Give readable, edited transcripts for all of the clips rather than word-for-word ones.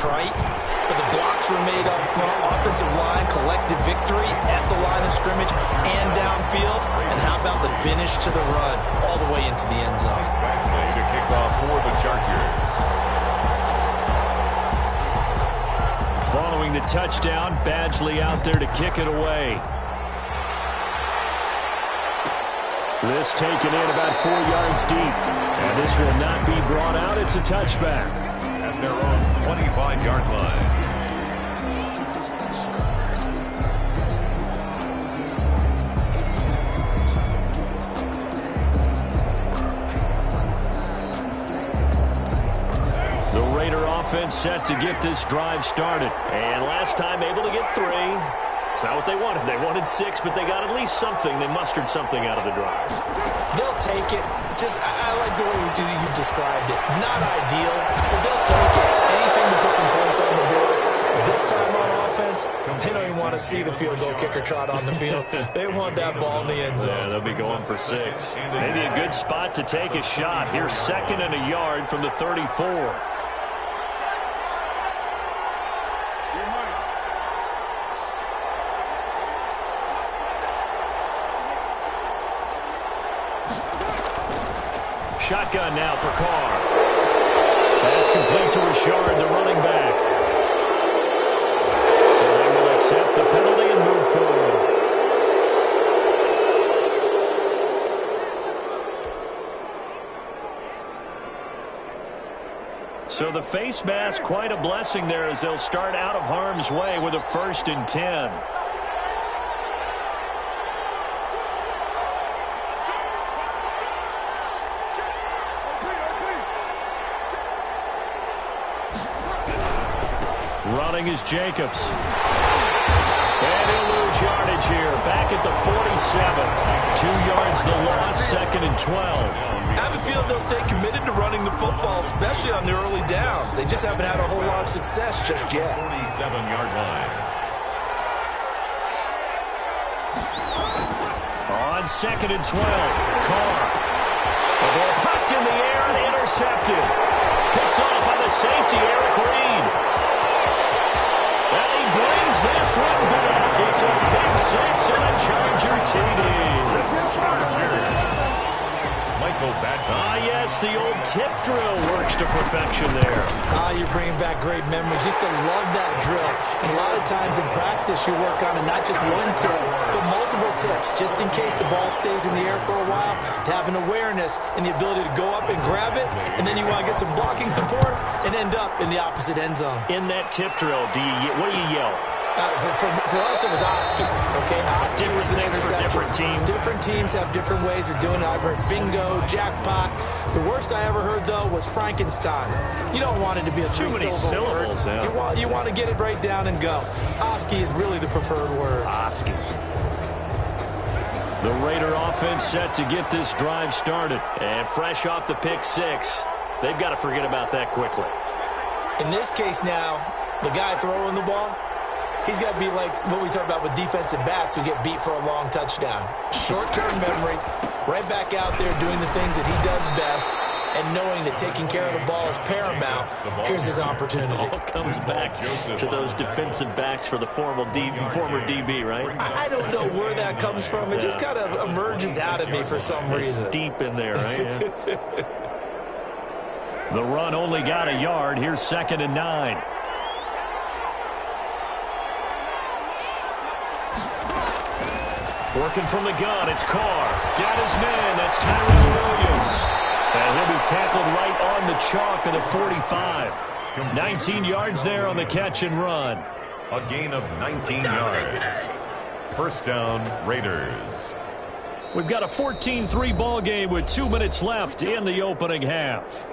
trite, but the blocks were made up front. Offensive line collected victory at the line of scrimmage and downfield. And how about the finish to the run all the way into the end zone? To kick off for the Chargers. Following the touchdown, Badgley out there to kick it away. This taken in about 4 yards deep. And this will not be brought out. It's a touchback. At their own 25-yard line. The Raider offense set to get this drive started. And last time able to get 3. It's not what they wanted. They wanted 6, but they got at least something. They mustered something out of the drive. They'll take it. I like the way you described it. Not ideal, but they'll take it. Anything to put some points on the board. But this time on offense, they don't even want to see the field goal kicker trot on the field. They want that ball in the end zone. Yeah, they'll be going for 6. Maybe a good spot to take a shot. Here's 2nd and a yard from the 34. Shotgun now for Carr. That's complete to Richard, the running back. So they will accept the penalty and move forward. So the face mask, quite a blessing there as they'll start out of harm's way with a 1st and 10. Running is Jacobs. And he'll lose yardage here. Back at the 47. 2 yards the loss, 2nd and 12. I have a feeling they'll stay committed to running the football, especially on the early downs. They just haven't had a whole lot of success just yet. 47-yard line. On 2nd and 12. Carr. The ball popped in the air and intercepted. Picked off by the safety, Eric Reed. And he brings this one back. It's a pick 6 and a Charger TD. Michael Badgley. Ah, yes, the old tip drill works to perfection there. You're bringing back great memories. Used to love that drill. And a lot of times in practice, you work on it, not just one tip, but multiple tips, just in case the ball stays in the air for a while, to have an awareness and the ability to go up and grab it, and then you want to get some blocking support and end up in the opposite end zone. In that tip drill, what do you yell? For us, it was Oski. Okay, Oski was an interception. For different teams. Different teams have different ways of doing it. I've heard bingo, jackpot. The worst I ever heard, though, was Frankenstein. You don't want it to be a three-syllable word. Yeah. You want to get it right down and go. Oski is really the preferred word. Oski. The Raider offense set to get this drive started. And fresh off the pick 6, they've got to forget about that quickly. In this case now, the guy throwing the ball, he's got to be like what we talk about with defensive backs who get beat for a long touchdown. Short-term memory, right back out there doing the things that he does best, and knowing that taking care of the ball is paramount. Here's his opportunity. It all comes back to those defensive backs for the former DB, right? I don't know where that comes from. It just kind of emerges out of me for some reason. It's deep in there, right? Yeah. The run only got a yard. Here's 2nd and 9. Working from the gun, it's Carr. Got his man, that's Tyrell Williams. And he'll be tackled right on the chalk of the 45. 19 yards there on the catch and run. A gain of 19 yards. First down, Raiders. We've got a 14-3 ball game with 2 minutes left in the opening half.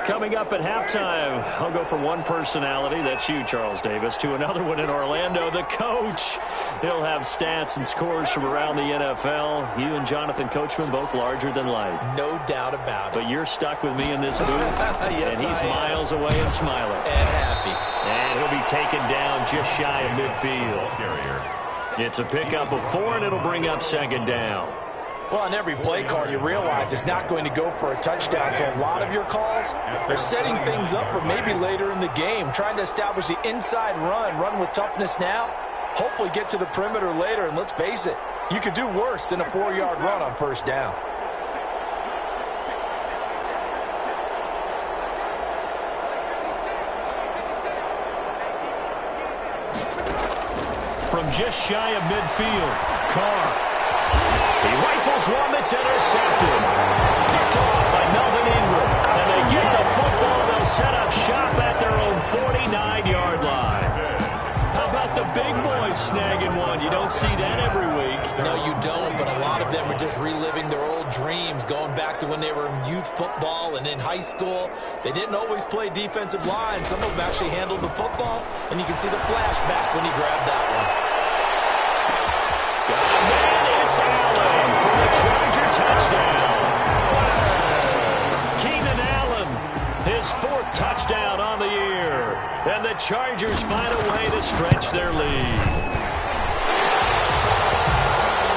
Coming up at halftime, I'll go from one personality, that's you, Charles Davis, to another one in Orlando, the coach. He'll have stats and scores from around the NFL. You and Jonathan Coachman both larger than life. No doubt about it. But you're stuck with me in this booth, yes, and he's miles away and smiling. And happy. And he'll be taken down just shy of midfield. It's a pickup of 4, and it'll bring up second down. Well, on every play call, you realize it's not going to go for a touchdown. So a lot of your calls are setting things up for maybe later in the game, trying to establish the inside run with toughness now, hopefully get to the perimeter later. And let's face it, you could do worse than a 4-yard run on first down. From just shy of midfield, Carr. He rifles one that's intercepted. Picked off by Melvin Ingram. And they get the football. They'll set up shop at their own 49-yard line. How about the big boys snagging one? You don't see that every week. No, you don't, but a lot of them are just reliving their old dreams, going back to when they were in youth football and in high school. They didn't always play defensive line. Some of them actually handled the football, and you can see the flashback when he grabbed that one. It's Allen for the Charger touchdown. Keenan Allen, his 4th touchdown on the year. And the Chargers find a way to stretch their lead.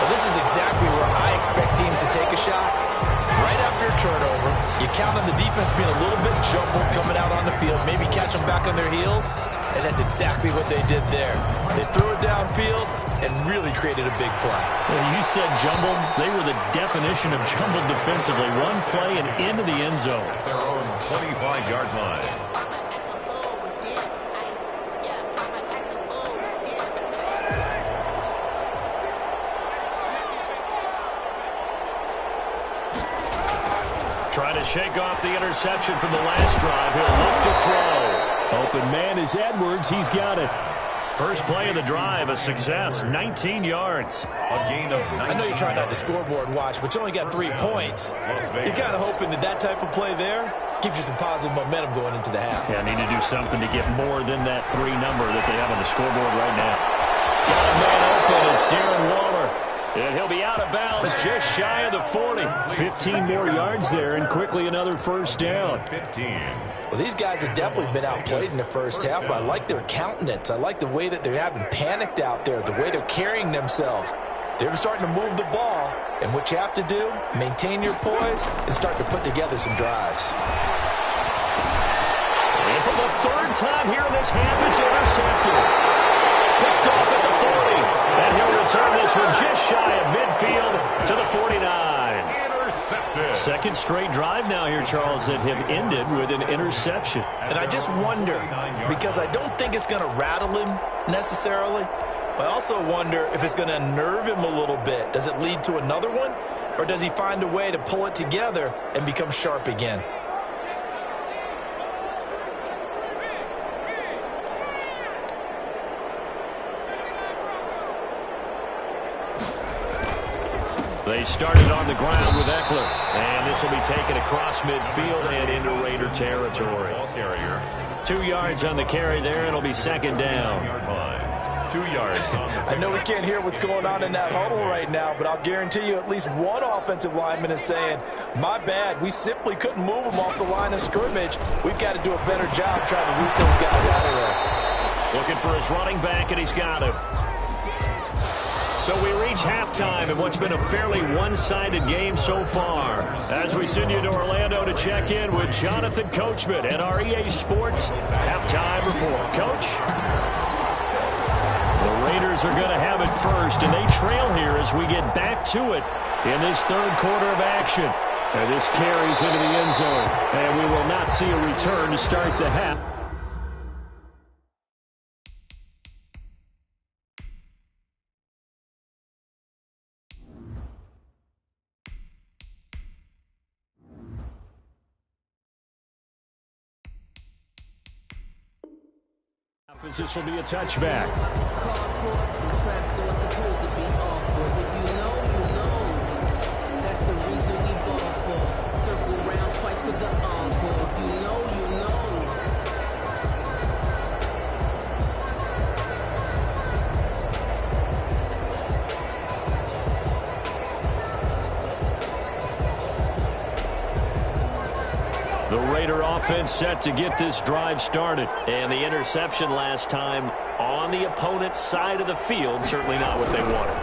Well, this is exactly where I expect teams to take a shot. Right after a turnover, you count on the defense being a little bit jumbled coming out on the field, maybe catch them back on their heels, and that's exactly what they did there. They threw it downfield and really created a big play. Well, you said jumbled. They were the definition of jumbled defensively. One play and into the end zone. Their own 25-yard line. Trying to shake off the interception from the last drive. He'll look to throw. Open man is Edwards. He's got it. First play of the drive, a success, 19 yards. A gain of 19. I know you're trying not to scoreboard watch, but you only got 3 points. You're kind of hoping that type of play there gives you some positive momentum going into the half. Yeah, need to do something to get more than that 3 number that they have on the scoreboard right now. Got a man open. It's Darren Waller. And he'll be out of bounds just shy of the 40. 15 more yards there, and quickly another first down. 15. Well, these guys have definitely been outplayed in the first half, but I like their countenance. I like the way that they haven't panicked out there, the way they're carrying themselves. They're starting to move the ball, and what you have to do, maintain your poise and start to put together some drives. And for the 3rd time here in this half, it's intercepted. Picked off at the 40, and he'll return this one just shy of midfield to the 49. Intercepted. Second straight drive now here, Charles, that have ended with an interception. And I just wonder, because I don't think it's going to rattle him necessarily, but I also wonder if it's going to unnerve him a little bit. Does it lead to another one, or does he find a way to pull it together and become sharp again? They started on the ground with Eckler, and this will be taken across midfield and into Raider territory. 2 yards on the carry there, and it'll be second down. 2 yards. I know we can't hear what's going on in that huddle right now, but I'll guarantee you at least one offensive lineman is saying, my bad, we simply couldn't move them off the line of scrimmage. We've got to do a better job trying to root those guys out of there. Looking for his running back, and he's got him. So we reach halftime in what's been a fairly one-sided game so far. As we send you to Orlando to check in with Jonathan Coachman at our EA Sports Halftime Report. Coach? The Raiders are going to have it first, and they trail here as we get back to it in this third quarter of action. And this carries into the end zone, and we will not see a return to start the half. As this will be a touchback. The Raider offense set to get this drive started. And the interception last time on the opponent's side of the field. Certainly not what they wanted.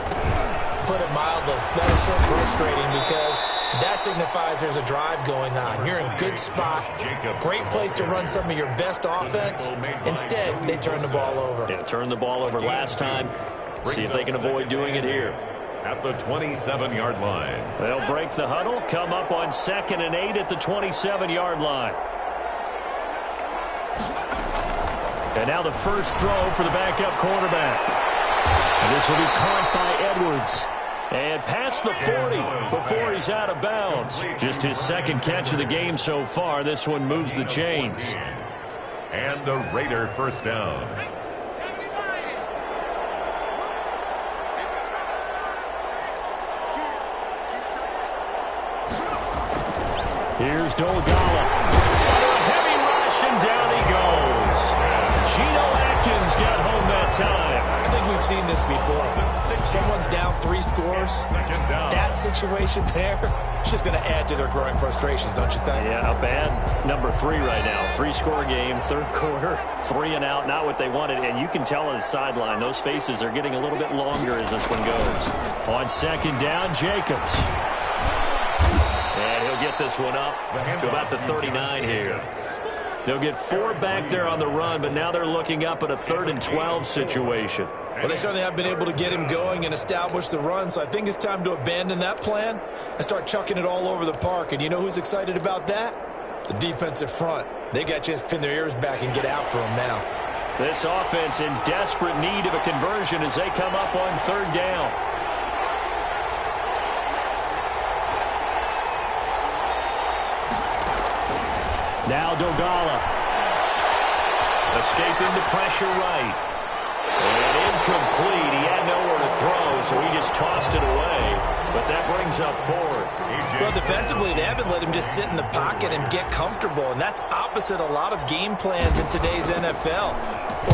Put it mildly, that is so frustrating because that signifies there's a drive going on. You're in good spot. Great place to run some of your best offense. Instead, they turn the ball over. Yeah, turned the ball over last time. See if they can avoid doing it here. At the 27-yard line. They'll break the huddle, come up on 2nd and 8 at the 27-yard line. And now the first throw for the backup quarterback. And this will be caught by Edwards. And past the 40 before he's out of bounds. Just his second catch of the game so far. This one moves the chains. And a Raider first down. Here's Dolgala. Under a heavy rush, and down he goes. Geno Atkins got home that time. I think we've seen this before. Someone's down 3 scores. That situation there, it's just going to add to their growing frustrations, don't you think? Yeah, a bad number 3 right now. 3-score game, third quarter, 3 and out, not what they wanted. And you can tell on the sideline, those faces are getting a little bit longer as this one goes. On 2nd down, Jacobs. And he'll get this one up to about the 39 here. They'll get 4 back there on the run, but now they're looking up at a 3rd and 12 situation. Well, they certainly have been able to get him going and establish the run, so I think it's time to abandon that plan and start chucking it all over the park. And you know who's excited about that? The defensive front. They got a chance to pin their ears back and get after him now. This offense in desperate need of a conversion as they come up on 3rd down. Now Dolgala. Escaping the pressure right. And incomplete. He had nowhere to throw, so he just tossed it away. But that brings up 4th. Well, defensively, they haven't let him just sit in the pocket and get comfortable, and that's opposite a lot of game plans in today's NFL.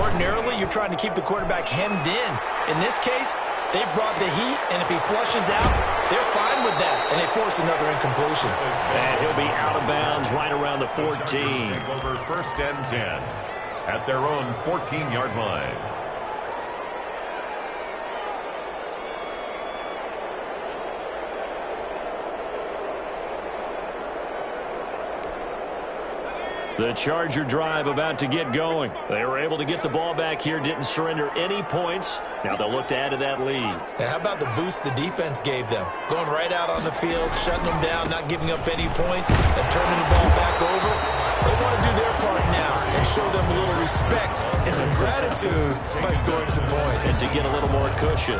Ordinarily, you're trying to keep the quarterback hemmed in. In this case, they brought the heat, and if he flushes out, they're fine with that, and they force another incompletion. And he'll be out of bounds right around the 14. Over 1st and 10 at their own 14-yard line. The Charger drive about to get going. They were able to get the ball back here, didn't surrender any points. Now they'll look to add to that lead. Now, how about the boost the defense gave them? Going right out on the field, shutting them down, not giving up any points, and turning the ball back over. They want to do their part now and show them a little respect and some gratitude by scoring some points. And to get a little more cushion.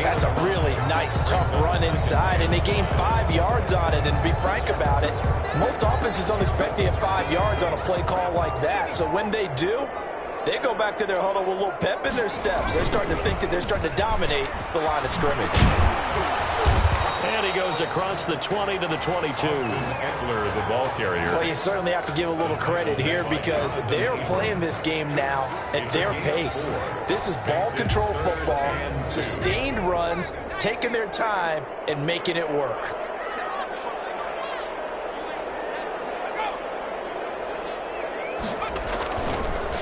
That's a really nice, tough run inside, and they gained 5 yards on it. And to be frank about it, most offenses don't expect to get 5 yards on a play call like that. So when they do, they go back to their huddle with a little pep in their steps. They're starting to think that they're starting to dominate the line of scrimmage. And he goes across the 20 to the 22. Eckler, the ball carrier. Well, you certainly have to give a little credit here because they're playing this game now at their pace. This is ball control football, sustained runs, taking their time, and making it work.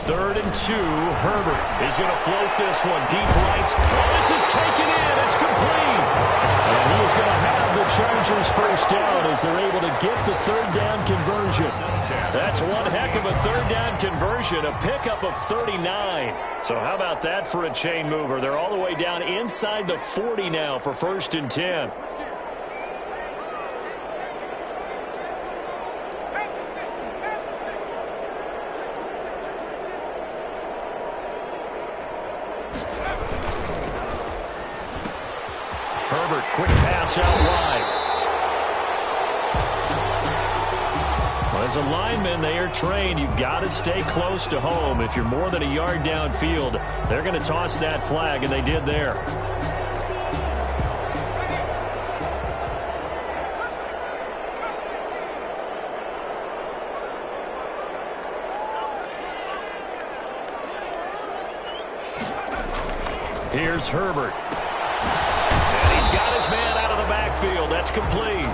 3rd and 2. Herbert is going to float this one deep right. Oh, this is taken in. It's complete. And he's going to have the Chargers first down as they're able to get the 3rd down conversion. That's one heck of a 3rd down conversion, a pickup of 39. So how about that for a chain mover? They're all the way down inside the 40 now for 1st and 10. Herbert, quick pass out wide. Well, as a lineman, they are trained. You've got to stay close to home. If you're more than a yard downfield, they're going to toss that flag, and they did there. Here's Herbert. And he's got his man out of the backfield. That's complete.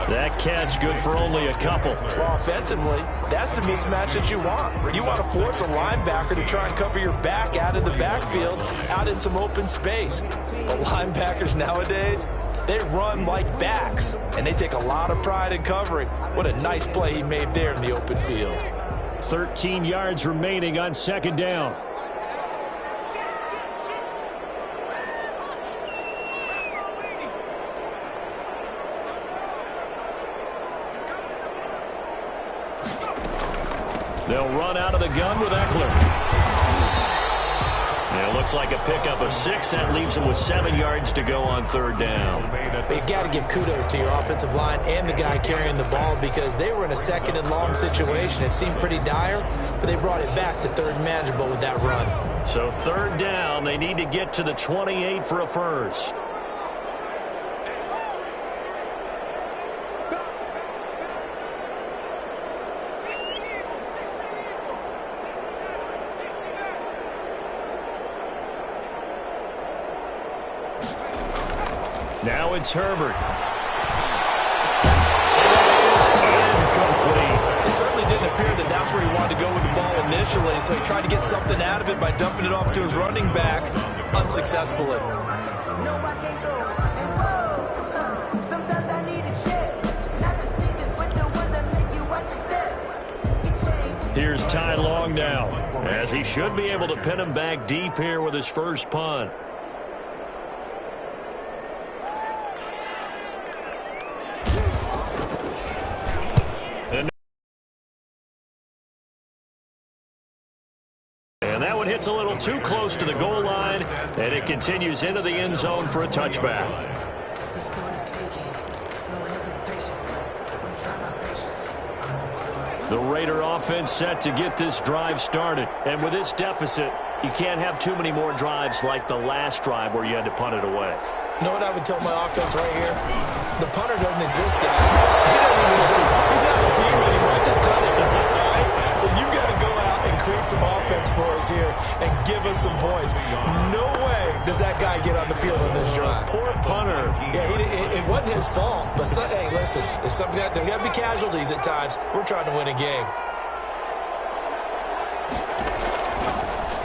That catch good for only a couple. Well, offensively, that's the mismatch that you want. You want to force a linebacker to try and cover your back out of the backfield, out in some open space. But linebackers nowadays, they run like backs, and they take a lot of pride in covering. What a nice play he made there in the open field. 13 yards remaining on second down. They'll run out of the gun with Eckler. And it looks like a pickup of 6. That leaves them with 7 yards to go on third down. You got to give kudos to your offensive line and the guy carrying the ball because they were in a second and long situation. It seemed pretty dire, but they brought it back to third and manageable with that run. So third down, they need to get to the 28 for a first. Now it's Herbert. It is incomplete. It certainly didn't appear that that's where he wanted to go with the ball initially, so he tried to get something out of it by dumping it off to his running back unsuccessfully. Here's Ty Long now, as he should be able to pin him back deep here with his first punt. And that one hits a little too close to the goal line, and it continues into the end zone for a touchback. The Raider offense set to get this drive started. And with this deficit, you can't have too many more drives like the last drive where you had to punt it away. You know what I would tell my offense right here? The punter doesn't exist, guys. He doesn't even exist. He's not a team anymore. Just cut him, all right? So you've got to go out and create some offense for us here and give us some points. No way does that guy get on the field on this drive. Poor punter. Yeah, it wasn't his fault. But, hey, listen, there's got to be casualties at times. We're trying to win a game.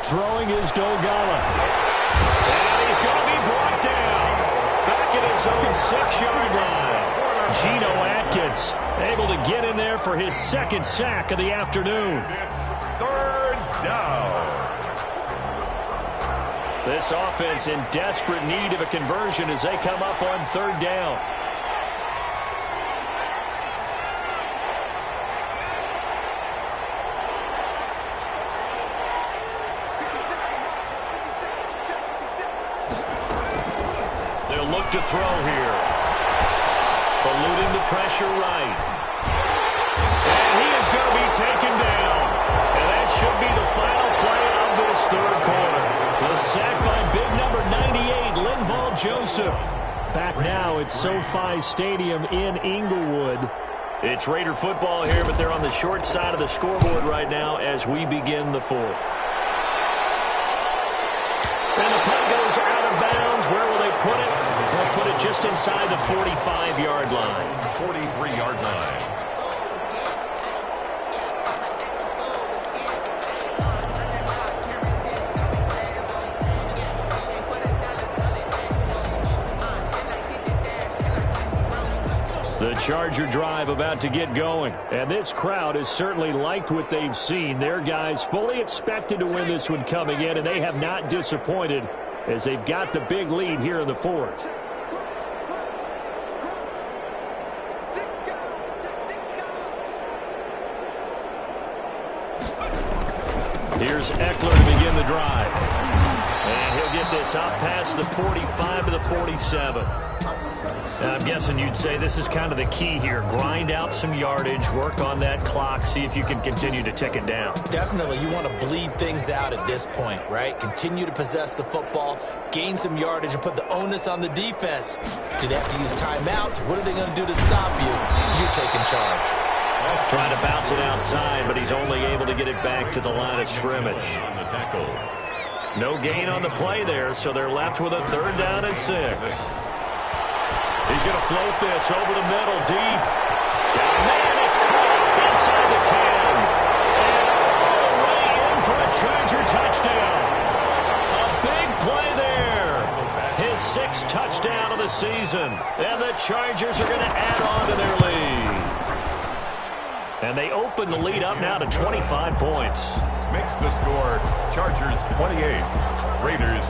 Throwing is Dogala. And he's going to be brought down. Back at his own 6-yard line. Geno Atkins able to get in there for his second sack of the afternoon. It's third down. This offense in desperate need of a conversion as they come up on third down. They'll look to throw here. Eluding the pressure right. And he is going to be taken down. And that should be the final play of this third quarter. The sack by big number 98, Linval Joseph. Back now at SoFi Stadium in Inglewood. It's Raider football here, but they're on the short side of the scoreboard right now as we begin the fourth. And the punt goes out of bounds. Where will they put it? They'll put it just inside the 45-yard line. 43-yard line. The Charger drive about to get going. And this crowd has certainly liked what they've seen. Their guys fully expected to win this one coming in, and they have not disappointed as they've got the big lead here in the fourth. Here's Eckler to begin the drive. And he'll get this out past the 45 to the 47. I'm guessing you'd say this is kind of the key here. Grind out some yardage, work on that clock, see if you can continue to tick it down. Definitely, you want to bleed things out at this point, right? Continue to possess the football, gain some yardage, and put the onus on the defense. Do they have to use timeouts? What are they going to do to stop you? You're taking charge. Trying to bounce it outside, but he's only able to get it back to the line of scrimmage. On the tackle. No gain on the play there, so they're left with a 3rd down and 6. He's going to float this over the middle, deep. Man, it's caught inside the 10. And all the way in for a Charger touchdown. A big play there. His 6th touchdown of the season. And the Chargers are going to add on to their lead. And they open the lead up now to 25 points. Makes the score Chargers 28, Raiders